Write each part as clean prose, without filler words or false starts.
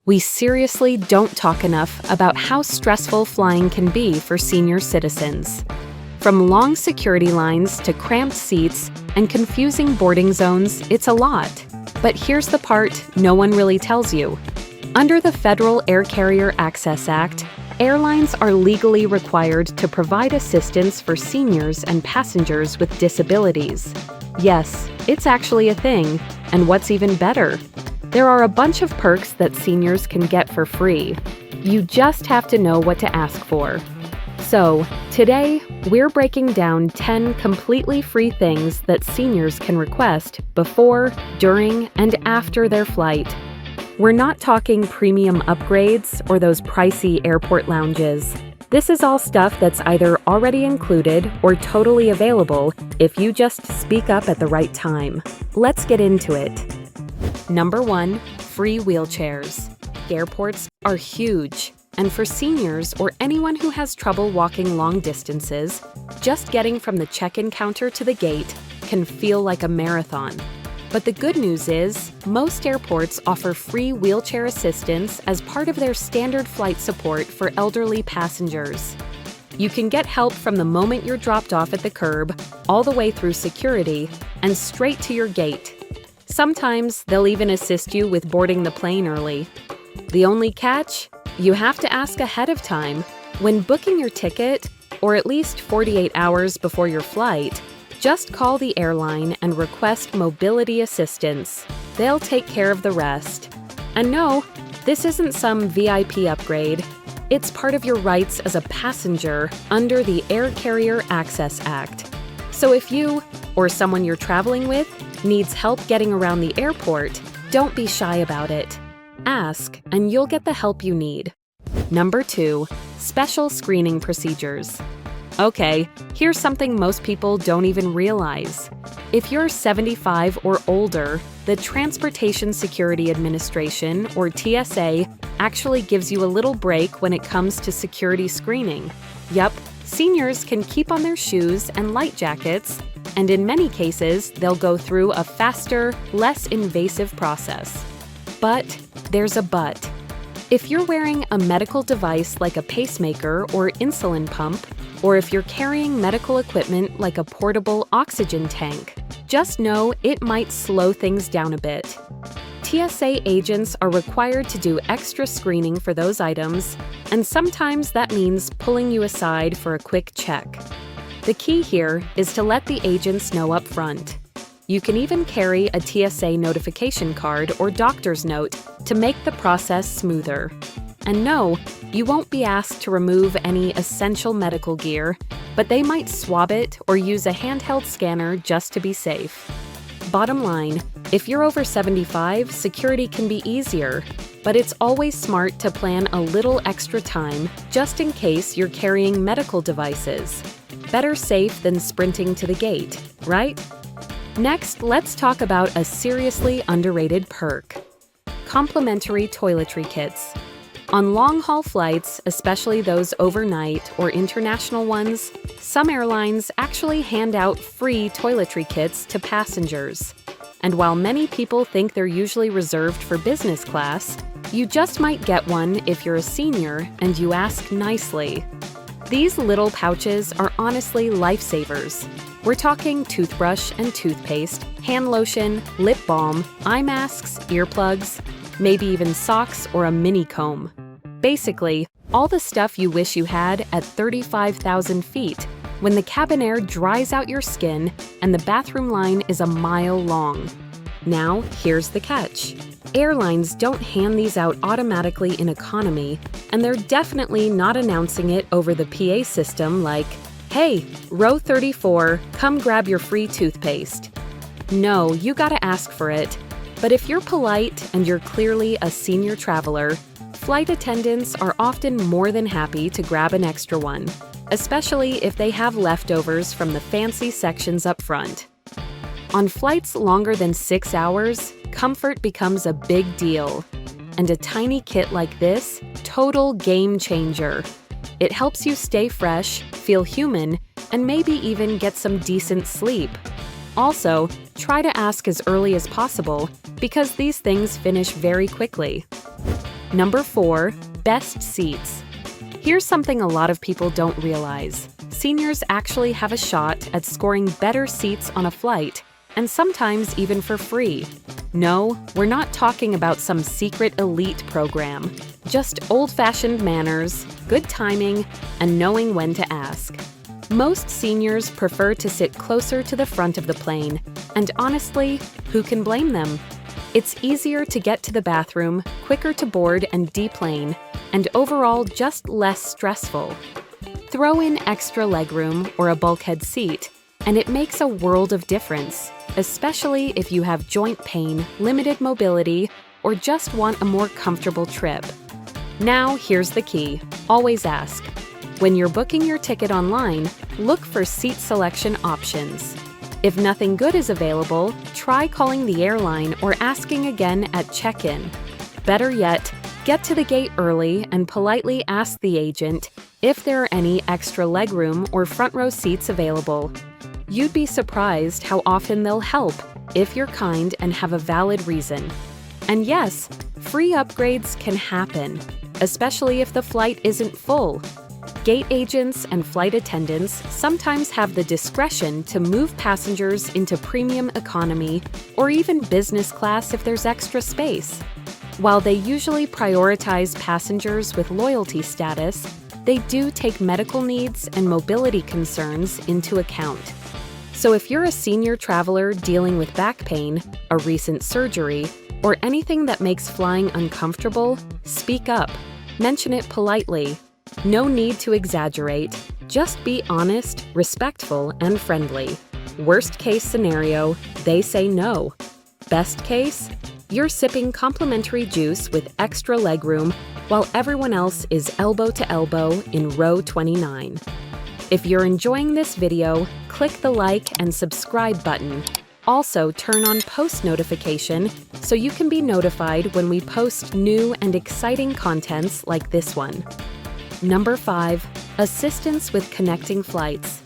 We seriously don't talk enough about how stressful flying can be for senior citizens. From long security lines to cramped seats and confusing boarding zones, it's a lot. But here's the part no one really tells you. Under the Federal Air Carrier Access Act, airlines are legally required to provide assistance for seniors and passengers with disabilities. Yes, it's actually a thing, and what's even better? There are a bunch of perks that seniors can get for free. You just have to know what to ask for. So, today, we're breaking down 10 completely free things that seniors can request before, during, and after their flight. We're not talking premium upgrades or those pricey airport lounges. This is all stuff that's either already included or totally available if you just speak up at the right time. Let's get into it. Number 1, free wheelchairs. Airports are huge, and for seniors or anyone who has trouble walking long distances, just getting from the check-in counter to the gate can feel like a marathon. But the good news is, most airports offer free wheelchair assistance as part of their standard flight support for elderly passengers. You can get help from the moment you're dropped off at the curb, all the way through security, and straight to your gate. Sometimes they'll even assist you with boarding the plane early. The only catch? You have to ask ahead of time. When booking your ticket, or at least 48 hours before your flight, just call the airline and request mobility assistance. They'll take care of the rest. And no, this isn't some VIP upgrade. It's part of your rights as a passenger under the Air Carrier Access Act. So if you, or someone you're traveling with, needs help getting around the airport, don't be shy about it. Ask, and you'll get the help you need. Number 2, special screening procedures. Okay, here's something most people don't even realize. If you're 75 or older, the Transportation Security Administration, or TSA, actually gives you a little break when it comes to security screening. Yup, seniors can keep on their shoes and light jackets, and in many cases, they'll go through a faster, less invasive process. But there's a but. If you're wearing a medical device like a pacemaker or insulin pump, or if you're carrying medical equipment like a portable oxygen tank, just know it might slow things down a bit. TSA agents are required to do extra screening for those items, and sometimes that means pulling you aside for a quick check. The key here is to let the agents know up front. You can even carry a TSA notification card or doctor's note to make the process smoother. And no, you won't be asked to remove any essential medical gear, but they might swab it or use a handheld scanner just to be safe. Bottom line, if you're over 75, security can be easier, but it's always smart to plan a little extra time just in case you're carrying medical devices. Better safe than sprinting to the gate, right? Next, let's talk about a seriously underrated perk: complimentary toiletry kits. On long-haul flights, especially those overnight or international ones, some airlines actually hand out free toiletry kits to passengers. And while many people think they're usually reserved for business class, you just might get one if you're a senior and you ask nicely. These little pouches are honestly lifesavers. We're talking toothbrush and toothpaste, hand lotion, lip balm, eye masks, earplugs, maybe even socks or a mini comb. Basically, all the stuff you wish you had at 35,000 feet when the cabin air dries out your skin and the bathroom line is a mile long. Now, here's the catch. Airlines don't hand these out automatically in economy, and they're definitely not announcing it over the PA system like, "Hey, row 34, come grab your free toothpaste." No, you gotta ask for it. But if you're polite and you're clearly a senior traveler, flight attendants are often more than happy to grab an extra one, especially if they have leftovers from the fancy sections up front. On flights longer than 6 hours, comfort becomes a big deal. And a tiny kit like this, total game changer. It helps you stay fresh, feel human, and maybe even get some decent sleep. Also, try to ask as early as possible because these things finish very quickly. Number 4. Best seats. Here's something a lot of people don't realize. Seniors actually have a shot at scoring better seats on a flight, and sometimes even for free. No, we're not talking about some secret elite program. Just old-fashioned manners, good timing, and knowing when to ask. Most seniors prefer to sit closer to the front of the plane, and honestly, who can blame them? It's easier to get to the bathroom, quicker to board and deplane, and overall just less stressful. Throw in extra legroom or a bulkhead seat, and it makes a world of difference, especially if you have joint pain, limited mobility, or just want a more comfortable trip. Now, here's the key. Always ask. When you're booking your ticket online, look for seat selection options. If nothing good is available, try calling the airline or asking again at check-in. Better yet, get to the gate early and politely ask the agent if there are any extra legroom or front row seats available. You'd be surprised how often they'll help if you're kind and have a valid reason. And yes, free upgrades can happen, especially if the flight isn't full. Gate agents and flight attendants sometimes have the discretion to move passengers into premium economy or even business class if there's extra space. While they usually prioritize passengers with loyalty status, they do take medical needs and mobility concerns into account. So if you're a senior traveler dealing with back pain, a recent surgery, or anything that makes flying uncomfortable, speak up. Mention it politely. No need to exaggerate. Just be honest, respectful, and friendly. Worst case scenario, they say no. Best case, you're sipping complimentary juice with extra legroom while everyone else is elbow to elbow in row 29. If you're enjoying this video, click the like and subscribe button. Also, turn on post notification so you can be notified when we post new and exciting contents like this one. Number 5. Assistance with connecting flights.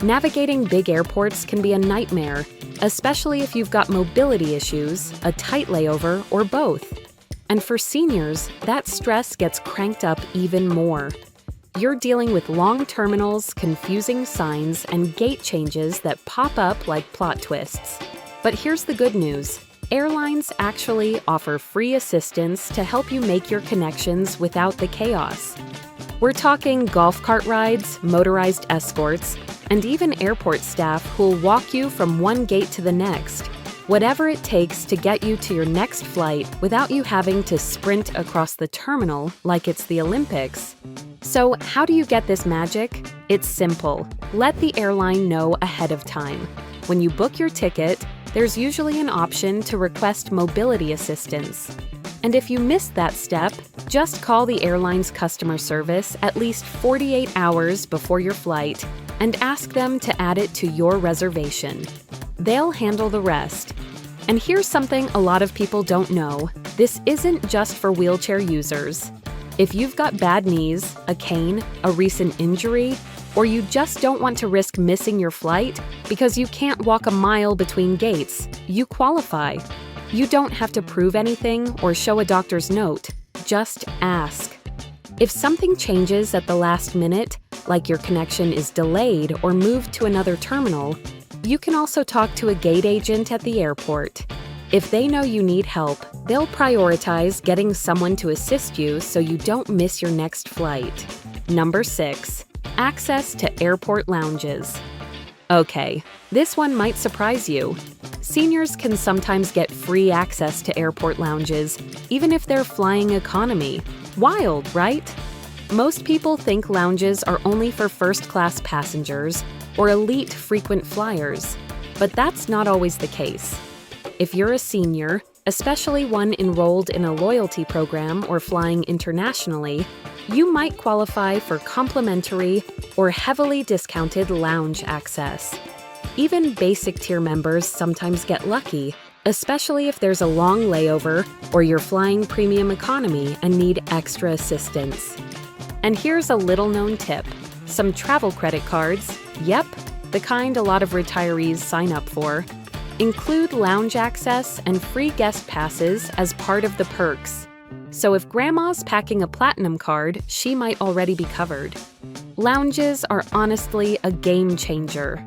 Navigating big airports can be a nightmare, especially if you've got mobility issues, a tight layover, or both. And for seniors, that stress gets cranked up even more. You're dealing with long terminals, confusing signs, and gate changes that pop up like plot twists. But here's the good news. Airlines actually offer free assistance to help you make your connections without the chaos. We're talking golf cart rides, motorized escorts, and even airport staff who'll walk you from one gate to the next. Whatever it takes to get you to your next flight without you having to sprint across the terminal like it's the Olympics. So how do you get this magic? It's simple. Let the airline know ahead of time. When you book your ticket, there's usually an option to request mobility assistance. And if you missed that step, just call the airline's customer service at least 48 hours before your flight and ask them to add it to your reservation. They'll handle the rest. And here's something a lot of people don't know. This isn't just for wheelchair users. If you've got bad knees, a cane, a recent injury, or you just don't want to risk missing your flight because you can't walk a mile between gates, you qualify. You don't have to prove anything or show a doctor's note. Just ask. If something changes at the last minute, like your connection is delayed or moved to another terminal, you can also talk to a gate agent at the airport. If they know you need help, they'll prioritize getting someone to assist you so you don't miss your next flight. Number 6. Access to airport lounges. Okay, this one might surprise you. Seniors can sometimes get free access to airport lounges, even if they're flying economy. Wild, right? Most people think lounges are only for first-class passengers or elite frequent flyers, but that's not always the case. If you're a senior, especially one enrolled in a loyalty program or flying internationally, you might qualify for complimentary or heavily discounted lounge access. Even basic tier members sometimes get lucky, especially if there's a long layover or you're flying premium economy and need extra assistance. And here's a little-known tip. Some travel credit cards, yep, the kind a lot of retirees sign up for, include lounge access and free guest passes as part of the perks. So if Grandma's packing a platinum card, she might already be covered. Lounges are honestly a game changer.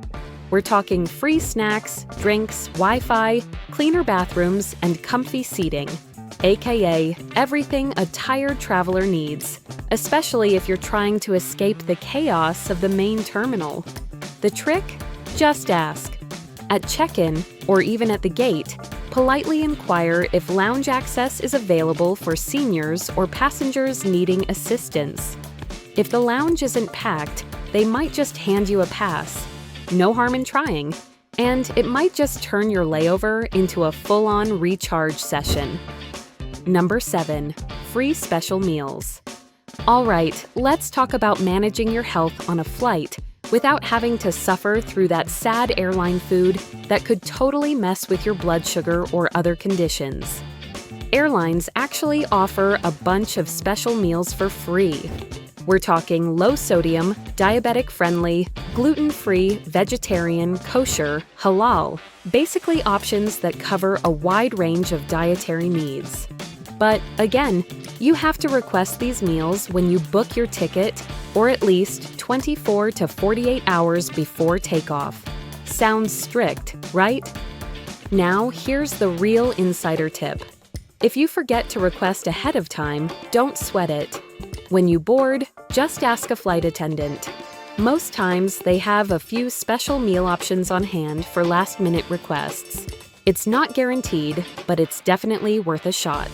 We're talking free snacks, drinks, Wi-Fi, cleaner bathrooms, and comfy seating, aka everything a tired traveler needs, especially if you're trying to escape the chaos of the main terminal. The trick? Just ask. At check-in, or even at the gate, politely inquire if lounge access is available for seniors or passengers needing assistance. If the lounge isn't packed, they might just hand you a pass. No harm in trying, and it might just turn your layover into a full-on recharge session. Number 7. Free special meals. All right, let's talk about managing your health on a flight without having to suffer through that sad airline food that could totally mess with your blood sugar or other conditions. Airlines actually offer a bunch of special meals for free. We're talking low-sodium, diabetic-friendly, gluten-free, vegetarian, kosher, halal, basically options that cover a wide range of dietary needs. But again, you have to request these meals when you book your ticket or at least 24 to 48 hours before takeoff. Sounds strict, right? Now, here's the real insider tip. If you forget to request ahead of time, don't sweat it. When you board, just ask a flight attendant. Most times, they have a few special meal options on hand for last-minute requests. It's not guaranteed, but it's definitely worth a shot.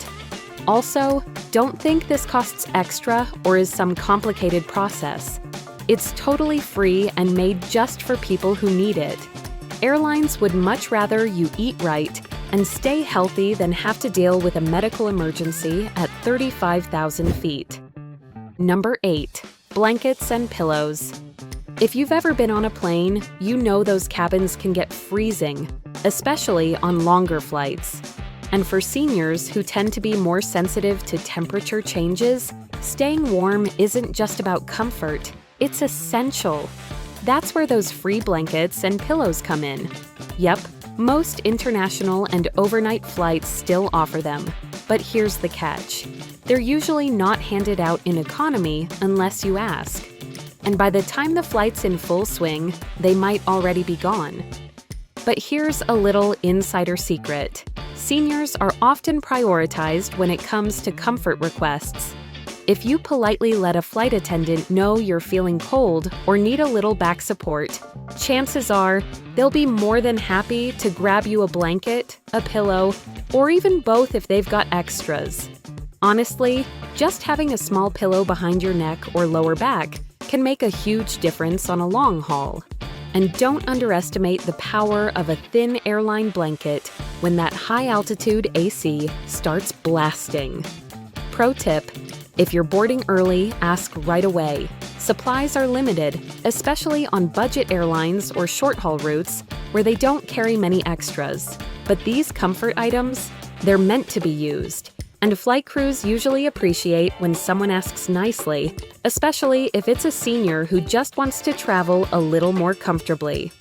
Also, don't think this costs extra or is some complicated process. It's totally free and made just for people who need it. Airlines would much rather you eat right and stay healthy than have to deal with a medical emergency at 35,000 feet. Number 8. Blankets and pillows. If you've ever been on a plane, you know those cabins can get freezing, especially on longer flights. And for seniors who tend to be more sensitive to temperature changes, staying warm isn't just about comfort, it's essential. That's where those free blankets and pillows come in. Yep, most international and overnight flights still offer them. But here's the catch. They're usually not handed out in economy unless you ask. And by the time the flight's in full swing, they might already be gone. But here's a little insider secret. Seniors are often prioritized when it comes to comfort requests. If you politely let a flight attendant know you're feeling cold or need a little back support, chances are they'll be more than happy to grab you a blanket, a pillow, or even both if they've got extras. Honestly, just having a small pillow behind your neck or lower back can make a huge difference on a long haul. And don't underestimate the power of a thin airline blanket when that high-altitude AC starts blasting. Pro tip: if you're boarding early, ask right away. Supplies are limited, especially on budget airlines or short-haul routes where they don't carry many extras. But these comfort items, they're meant to be used. And flight crews usually appreciate when someone asks nicely, especially if it's a senior who just wants to travel a little more comfortably.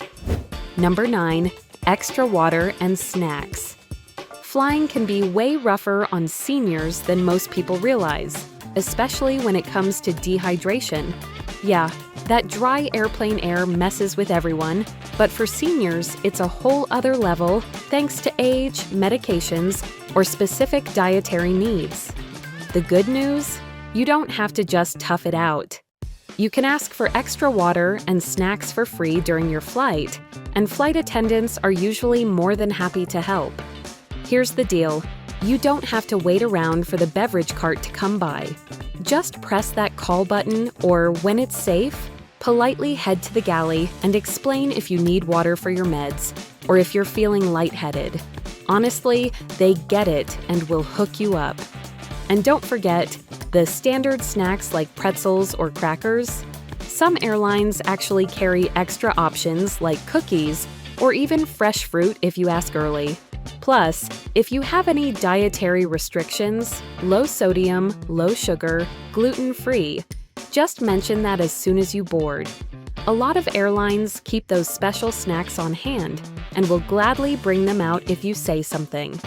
Number 9. Extra water and snacks. Flying can be way rougher on seniors than most people realize, especially when it comes to dehydration. Yeah, that dry airplane air messes with everyone, but for seniors, it's a whole other level thanks to age, medications, or specific dietary needs. The good news? You don't have to just tough it out. You can ask for extra water and snacks for free during your flight, and flight attendants are usually more than happy to help. Here's the deal. You don't have to wait around for the beverage cart to come by. Just press that call button or, when it's safe, politely head to the galley and explain if you need water for your meds or if you're feeling lightheaded. Honestly, they get it and will hook you up. And don't forget, the standard snacks like pretzels or crackers. Some airlines actually carry extra options like cookies or even fresh fruit if you ask early. Plus, if you have any dietary restrictions, low sodium, low sugar, gluten-free, just mention that as soon as you board. A lot of airlines keep those special snacks on hand and will gladly bring them out if you say something.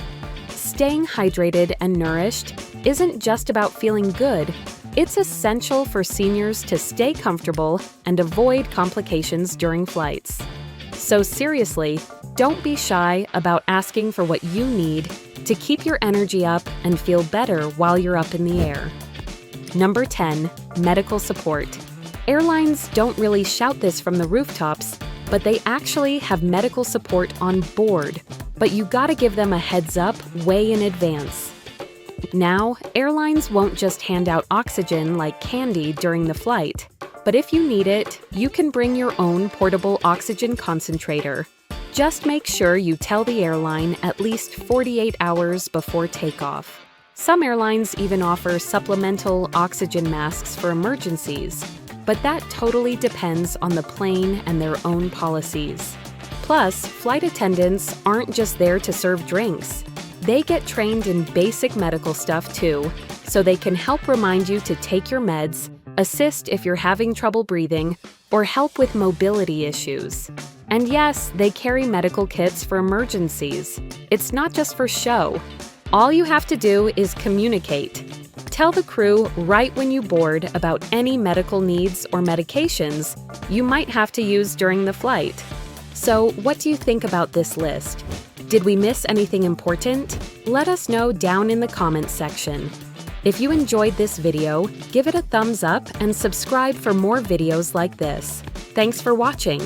Staying hydrated and nourished, isn't just about feeling good, it's essential for seniors to stay comfortable and avoid complications during flights. So seriously, don't be shy about asking for what you need to keep your energy up and feel better while you're up in the air. Number 10. Medical support. Airlines don't really shout this from the rooftops, but they actually have medical support on board. But you gotta give them a heads up way in advance. Now, airlines won't just hand out oxygen like candy during the flight, but if you need it, you can bring your own portable oxygen concentrator. Just make sure you tell the airline at least 48 hours before takeoff. Some airlines even offer supplemental oxygen masks for emergencies, but that totally depends on the plane and their own policies. Plus, flight attendants aren't just there to serve drinks. They get trained in basic medical stuff too, so they can help remind you to take your meds, assist if you're having trouble breathing, or help with mobility issues. And yes, they carry medical kits for emergencies. It's not just for show. All you have to do is communicate. Tell the crew right when you board about any medical needs or medications you might have to use during the flight. So, what do you think about this list? Did we miss anything important? Let us know down in the comments section. If you enjoyed this video, give it a thumbs up and subscribe for more videos like this. Thanks for watching.